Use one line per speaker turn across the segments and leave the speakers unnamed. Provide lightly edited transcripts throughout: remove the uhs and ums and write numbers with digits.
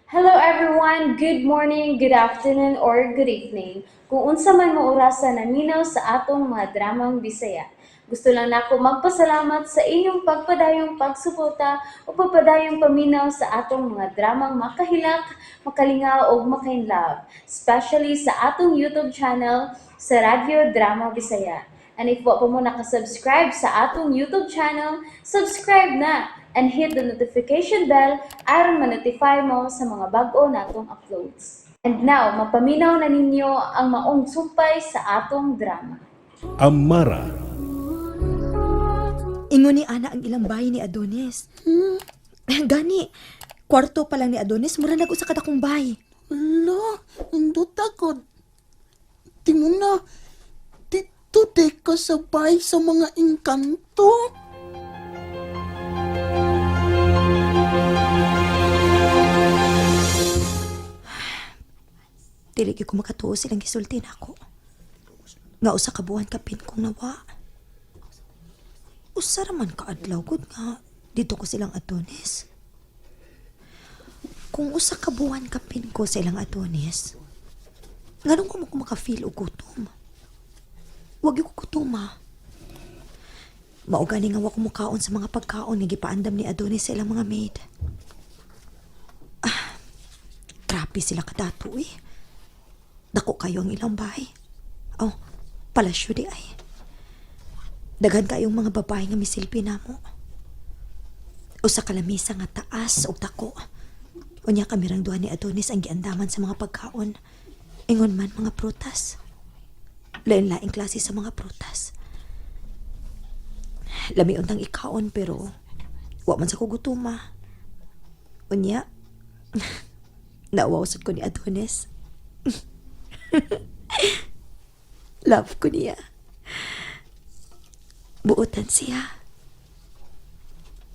Hello everyone, good morning, good afternoon, or good evening. Kung unsa man mo orasan naminaw sa atong mga dramang Bisaya. Gusto lang nako magpasalamat sa inyong pagpadayong pagsuporta o pagpadayong paminaw sa atong mga dramang makahilak, makalingaw o makainlove, especially sa atong YouTube channel sa Radyo Drama Bisaya. And if wa pa mo nakasubscribe sa atong YouTube channel, subscribe na and hit the notification bell aron ma-notify mo sa mga bag-o natong uploads. And now, mapaminaw na ninyo ang maong sumpay sa atong drama.
Amara,
Ingon ni Ana ang ilang bahay ni Adonis. Gani, kwarto pa lang ni Adonis, mura nag-usa ka dakong bahay.
Ala, indot ako. Di mo na, dito de ka sabay sa mga engkanto.
Dili gyud ko makatuo silang gisulti na ako. Nga usa ka buwan kapin kong nawa. Usa ra man ka adlaw gud nga dito ko silang Adonis. Kung usa ka buwan kapin ko sa ilang Adonis, nganong ko mo maka-feel og gutom? Wag gyud ko gutoma. Mao gani nga wa ko mukaon sa mga pagkaon nga gipaandam ni Adonis sa ilang mga maid. Grabe sila kadato eh. Dako kayo ang ilang bahay. Oh, palasyo di ay. Daghan kayong mga babae nga misilpi na mo. Usa ka lamisa nga taas o dako. Unya kamirang duha ni Adonis ang giandaman sa mga pagkaon. Ingon man mga prutas. Lain-laing klase sa mga prutas. Lami untang ikaon pero wa man sa kugutuma. Unya, naawawsad ko ni Adonis. Love ko niya. Buotan siya.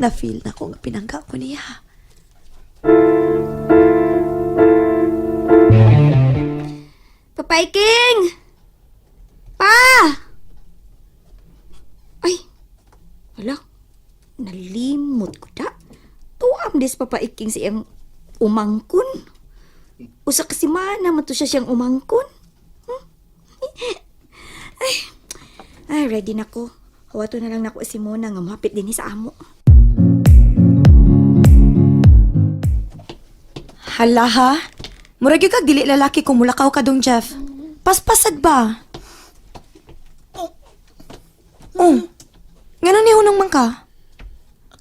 Na-feel na ko nga pinangga ko niya.
Papaiking! Pa! Ay! Wala. Nalimot ko da. Tuam des papaiking siyang umangkon. Usa kasi mana man to siya siyang umangkon. Ay, ready na ko. Hawato na lang nako si Mona nga mapit din sa amo.
Hala ha? Murag yung kag dili lalaki kung mulakaw ka dong Jeff. Paspasad ba? Oh. Ngano ni hunong man ka?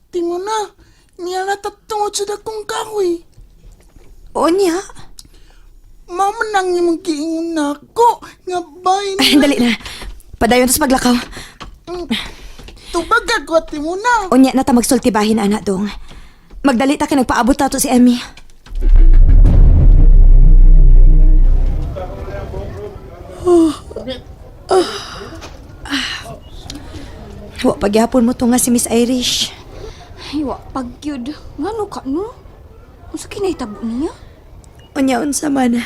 Di mo na, niya natatungod sa dakong kahoy.
O niya?
Mama nang yung giingon na ako, nga bay
Ay, dali na. Padayon tas paglakaw.
Tubag ako, di mo na.
O niya na ta magsultibahin anak dong. Magdali ta ka nagpaabot ta to si Emmy. Wa pagyapon mo to nga si Miss Irish.
Ay, wa pagyud. Ngano ka no? Unsa kinahitabo niya?
Unya unsa man.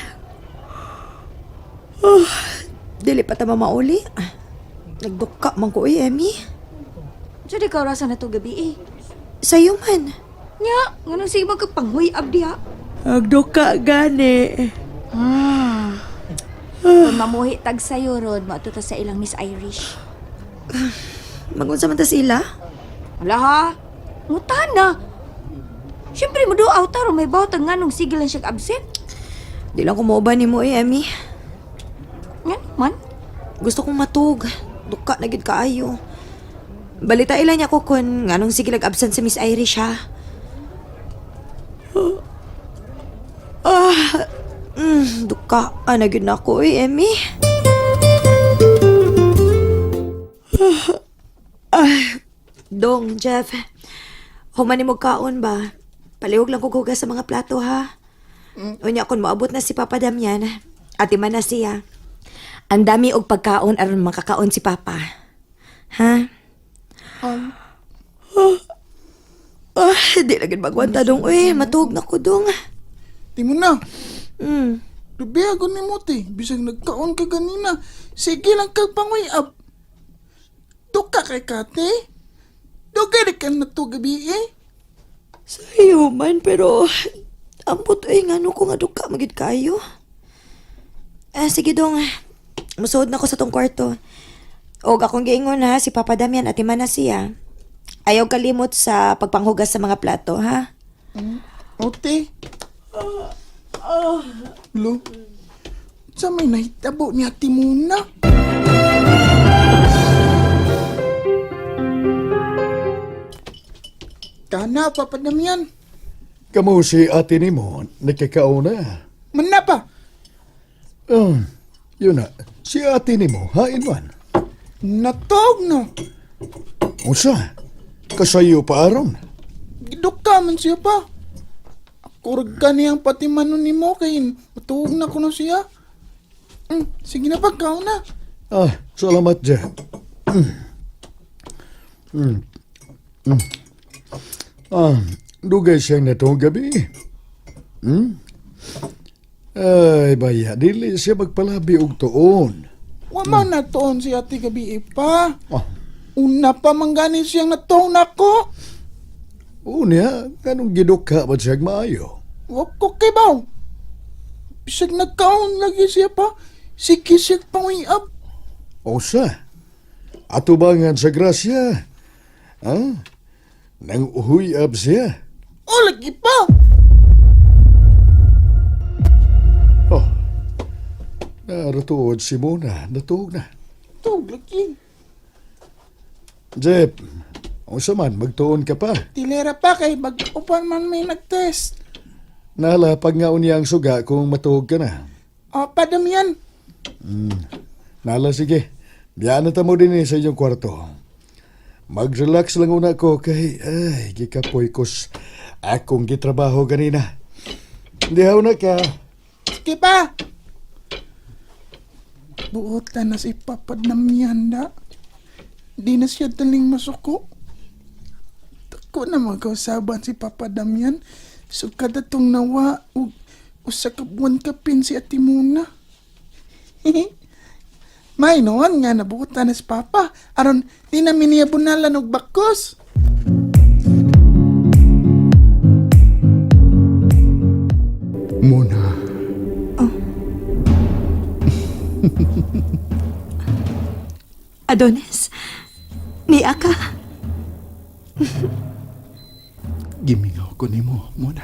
Dili pa ta mamauli. Nagduka man ko Emmy.
Sa di ka rasa na to gabi eh.
Sayo man.
Nya, ngano si magkapanghoy abdi ha?
Nagduka gani.
Kung mamuhi tag sayo rod, matuto sa ilang Miss Irish.
Magunsa man ta sila?
Wala ha? Ngutan na. Siyempre mo do taro may bawtang nganong sige lang siya absent.
Di lang ko mauban ni mo Emmy.
Nga man.
Gusto kong matug. Duka na gid kaayo. Balita ilan niya ko kung nganong sige absent si Miss Irish ha. Duka na gid na ako Emmy. Dong, Jeff. Humani mo kaon ba? Palihog lang kukuga sa mga plato ha. Unya kung maabot na si Papa Damian, ati man na siya. Ang dami og pagkaon aron makakaon si Papa. Ha? Di lagid magwanta dong. Uy, matug na ko dong.
Di mo na.
Mm.
Lubi ako ni Mote, bisag nagkaon ka ganina. Sige lang kag panguyab. Duka kay kate. Dugay ka na to gabi eh.
Sa'yo man, pero Ambot ay nga no ko nga duka magid kayo. Sige dong, musuod na ko sa tong kwarto. Og akong giingon ha, si Papa Damian at na siya. Ayaw kalimot sa pagpanghugas sa mga plato, ha?
Ote. Lo, sa may nahitabo ni Ate Muna. Kana, Papa Damian.
Kamu si ate ni mo, nakikauna.
Mana pa?
Yun na, si ate ni mo, hain man.
Natog no.
Usa, kasayo pa aron.
Giduka man siya pa. Ako ka niyang pati manon ni mo kay matuog na ko na siya. Sige na pagkaw na.
Salamat dyan. Dugay siyang natong gabi. Ay, baya, dili siya magpalabi og tuon.
Wama na toon si ate gabi pa.
Ah,
Una pa manggani siyang natoong nako.
unya, kanong gidukha ba siyang maayo?
Wag ko kay baw. Bisag nagkaon lagi siya pa. Sige siya panguyab.
Usa, atubangan sa grasya. Nang uhuyab siya.
O lagi pa.
Naratuod si Mona, natuog na.
Tug lagi.
Jep, unsa man, magtuon ka pa.
Tilera pa kay bag-upan man may nag-test.
Nalapag nga unya ang suga kung matuog ka na.
O padamian.
Nala, sige. Biyaan na tamo din sa inyong kwarto. Mag-relax lang una ko kay, gikapoy kos akong gitrabaho ganina. Dihaw na ka.
Sige pa. Buotan na si Papa Damian da. Di na siya daling masuko. Tako na magkausaban si Papa Damian. So kada tong nawa usa ka buwan kapin si Ate Muna. May noon nga nabuotan na si Papa. Aron di na miniyabunalan og bakos.
Mona.
Adonis, niya ka.
Gimingaw ko ni mo, Muna.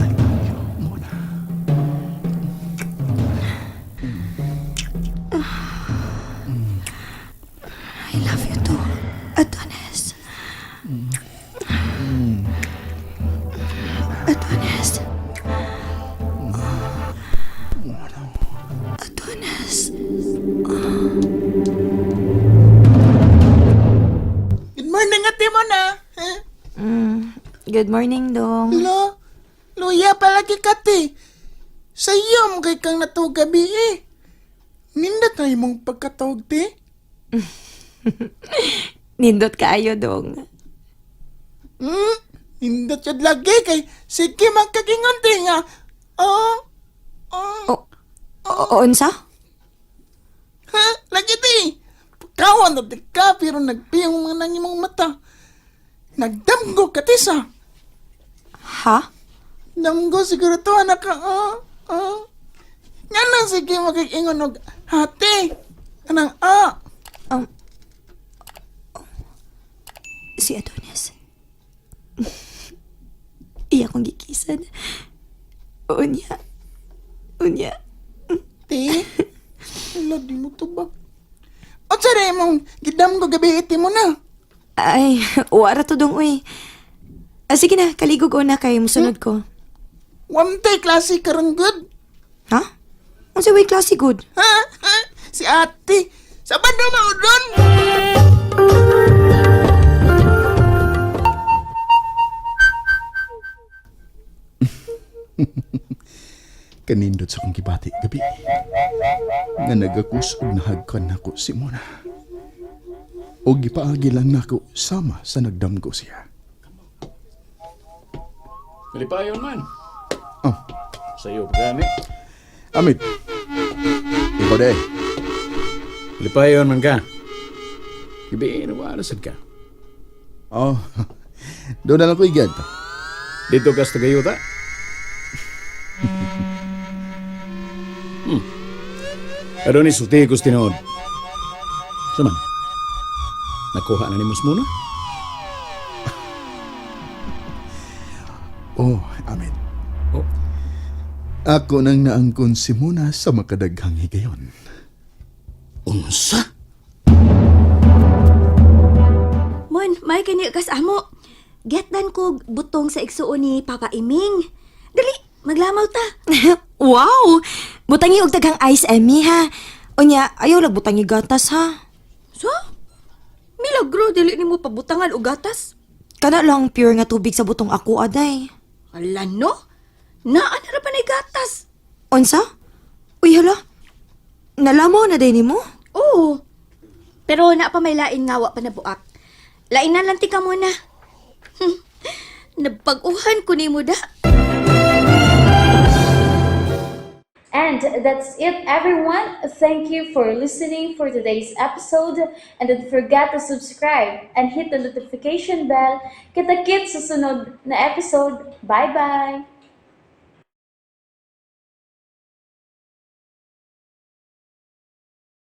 I love you, Muna.
I love you too, Adonis. Adonis. Adonis.
Good morning, Ate Muna.
Good morning, Dong.
Luya palagi kati. Sa iyo mo kay kang natog gabi eh. Ninda tayo mong pagkatawag ti.
Nindot kaayo, Dong.
Ninda siya lagi kay sige magkagingon ti nga.
Unsa?
Ha? Lagi ti. Pagkawan na ti ka pero nagpiyong mga nangimong mata. Nagdamgo ka ti sa.
Ha?
Damgo siguro to anak ka. Nga nang sige magkagingon og hati. Kanang
Si Adonis. Iya kong gikisan. Unya.
Ti. Ala, di mo to ba? O tsara mong gidam ko gabi iti mo na.
Ay, wara to dong, uy. Sige na, kaligog ko na kay musunod ko.
Wamte klase karon good.
Ha? Ang sa way klase good.
Ha? Si ate. Sabad na maudon.
Kanindot sa kong kibati gabi nga nagakus og nahagkan nako si Mona. O gipaagi lang nako sama sa nagdamgo siya.
Kalipayon man.
Oh,
Sa'yo, gani.
Amit. Ikaw de.
Kalipayon man ka. Gabi, nawalasad ka.
Oh, doon na lang ko igad.
Dito ka sa Tagayuta? Pero ni sulti ko tinood. Saman? Nakuha na ni Mus muna?
Oh, amen.
Oh.
Ako nang naangkon si Mona sa makadaghang higayon.
Unsa?
Mon, may kani kas amo. Getdan ko butong sa igsuon ni Papa Iming. Dali, maglamaw ta.
Wow! Butangi og daghang ice, Emmy, ha? Unya, ayaw lang butangi gatas, ha?
So? Milagro, dili ni mo pabutangan o gatas.
Kana lang pure nga tubig sa butong ako, aday.
Ala no? Naan na pa na gatas.
Unsa? Uy, hala. Nalamo na din mo?
Oo. Pero na pa may lain nga wa pa nabuak. Lain na lang tika muna. Napag-uhan ko ni mo da.
And that's it, everyone. Thank you for listening for today's episode. And don't forget to subscribe and hit the notification bell. Kita-kits sa sunod na episode. Bye-bye!